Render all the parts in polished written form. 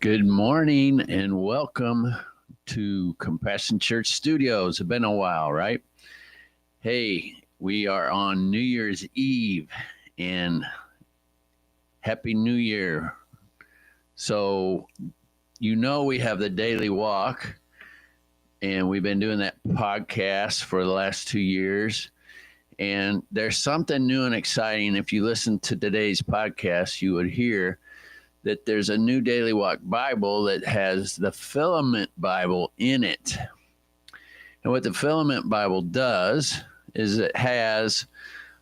Good morning and welcome to Compassion Church Studios. It's been a while, right? Hey, we are on New Year's Eve and Happy New Year. So, we have the daily walk and we've been doing that podcast for the last 2 years. And there's something new and exciting. If you listen to today's podcast, you would hear that there's a new Daily Walk Bible that has the Filament Bible in it. And what the Filament Bible does is it has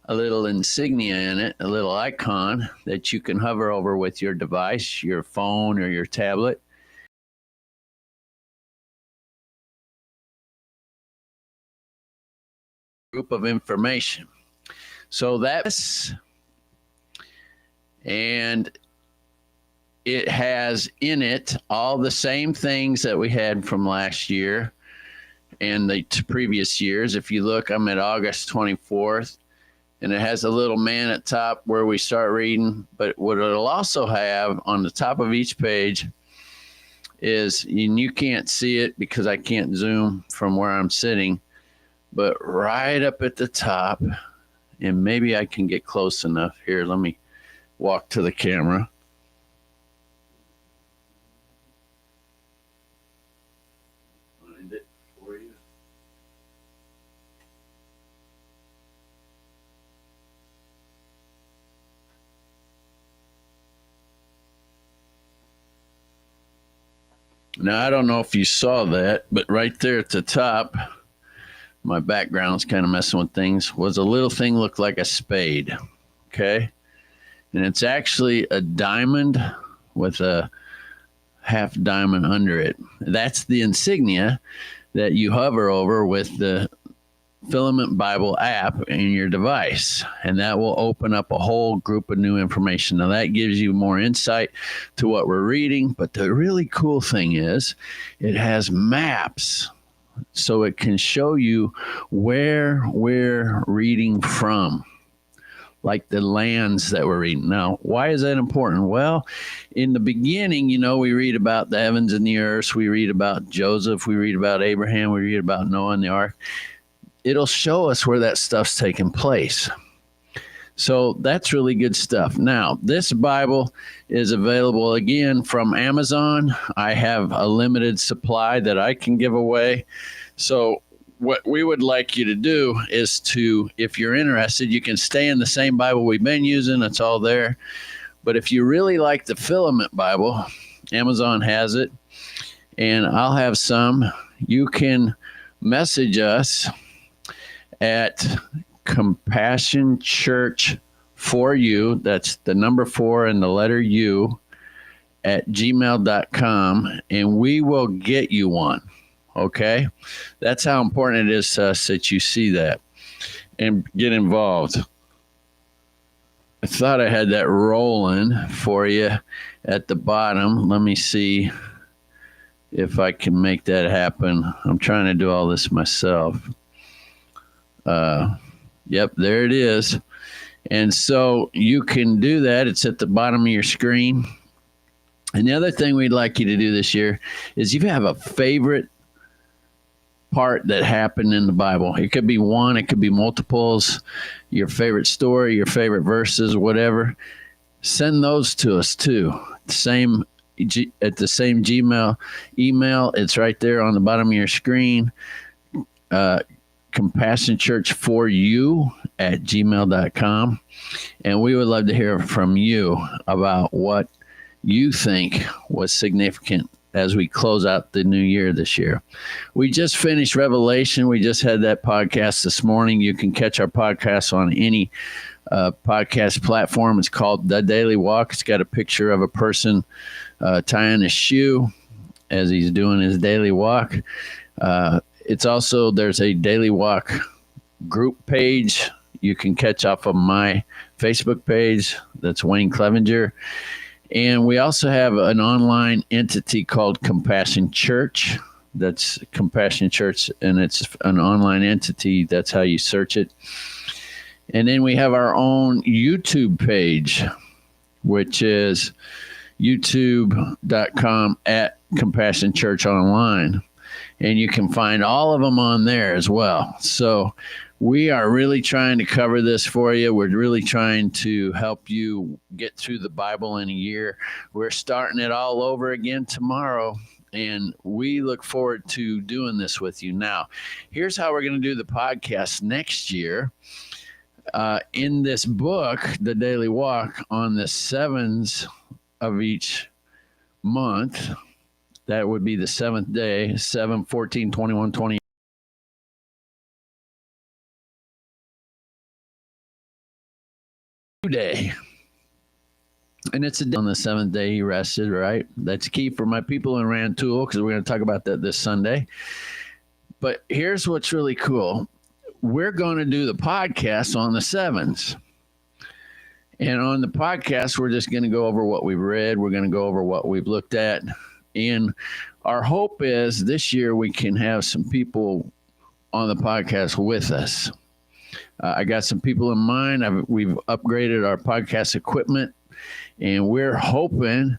a little insignia in it, a little icon that you can hover over with your device, your phone or your tablet. Group of information. So that's, and it has in it all the same things that we had from last year and the previous years. If you look, I'm at August 24th, and it has a little man at top where we start reading. But what it'll also have on the top of each page is, and you can't see it because I can't zoom from where I'm sitting, but right up at the top, and maybe I can get close enough here. Let me walk to the camera. Now, I don't know if you saw that, but right there at the top, my background's kind of messing with things, was a little thing looked like a spade, okay? And it's actually a diamond with a half diamond under it. That's the insignia that you hover over with the Filament Bible app in your device, and that will open up a whole group of new information. Now that gives you more insight to what we're reading, but the really cool thing is it has maps, so it can show you where we're reading from, like the lands that we're reading. Now, why is that important? Well, in the beginning, we read about the heavens and the earth, we read about Joseph, we read about Abraham, we read about Noah and the ark. It'll show us where that stuff's taking place. So that's really good stuff. Now, this Bible is available again from Amazon. I have a limited supply that I can give away. So what we would like you to do is to, if you're interested, you can stay in the same Bible we've been using. It's all there. But if you really like the Filament Bible, Amazon has it, and I'll have some. You can message us at Compassion Church for You, that's the number 4 and the letter U, at gmail.com, and we will get you one, okay? That's how important it is to us that you see that and get involved. I thought I had that rolling for you at the bottom. Let me see if I can make that happen. I'm trying to do all this myself. Yep, there it is. And so you can do that. It's at the bottom of your screen. And the other thing we'd like you to do this year is if you have a favorite part that happened in the Bible. It could be one, it could be multiples, your favorite story, your favorite verses, whatever. Send those to us too. At the same Gmail email. It's right there on the bottom of your screen. Compassion Church for You at gmail.com. And we would love to hear from you about what you think was significant as we close out the new year this year. We just finished Revelation. We just had that podcast this morning. You can catch our podcast on any podcast platform. It's called The Daily Walk. It's got a picture of a person tying a shoe as he's doing his daily walk. It's also, there's a Daily Walk group page you can catch off of my Facebook page. That's Wayne Clevenger. And we also have an online entity called Compassion Church. That's Compassion Church, and it's an online entity. That's how you search it. And then we have our own YouTube page, which is youtube.com at Compassion Church Online. And you can find all of them on there as well. So we are really trying to cover this for you. We're really trying to help you get through the Bible in a year. We're starting it all over again tomorrow, and we look forward to doing this with you. Now, here's how we're going to do the podcast next year. In this book, The Daily Walk, on the 7s of each month, that would be the 7th day, 7, 14, 21, 20. Day. And it's on the 7th day he rested, right? That's key for my people in Rantoul, because we're going to talk about that this Sunday. But here's what's really cool. We're going to do the podcast on the 7s. And on the podcast, we're just going to go over what we've read. We're going to go over what we've looked at. And our hope is this year we can have some people on the podcast with us. I got some people in mind. We've upgraded our podcast equipment, and we're hoping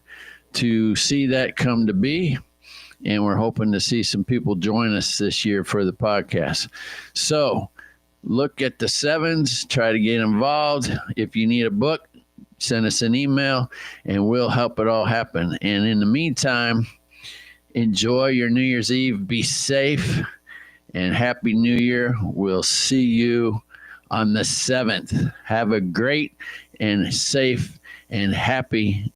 to see that come to be. And we're hoping to see some people join us this year for the podcast. So look at the 7s, try to get involved. If you need a book, send us an email, and we'll help it all happen. And in the meantime, enjoy your New Year's Eve. Be safe, and Happy New Year. We'll see you on the 7th. Have a great and safe and happy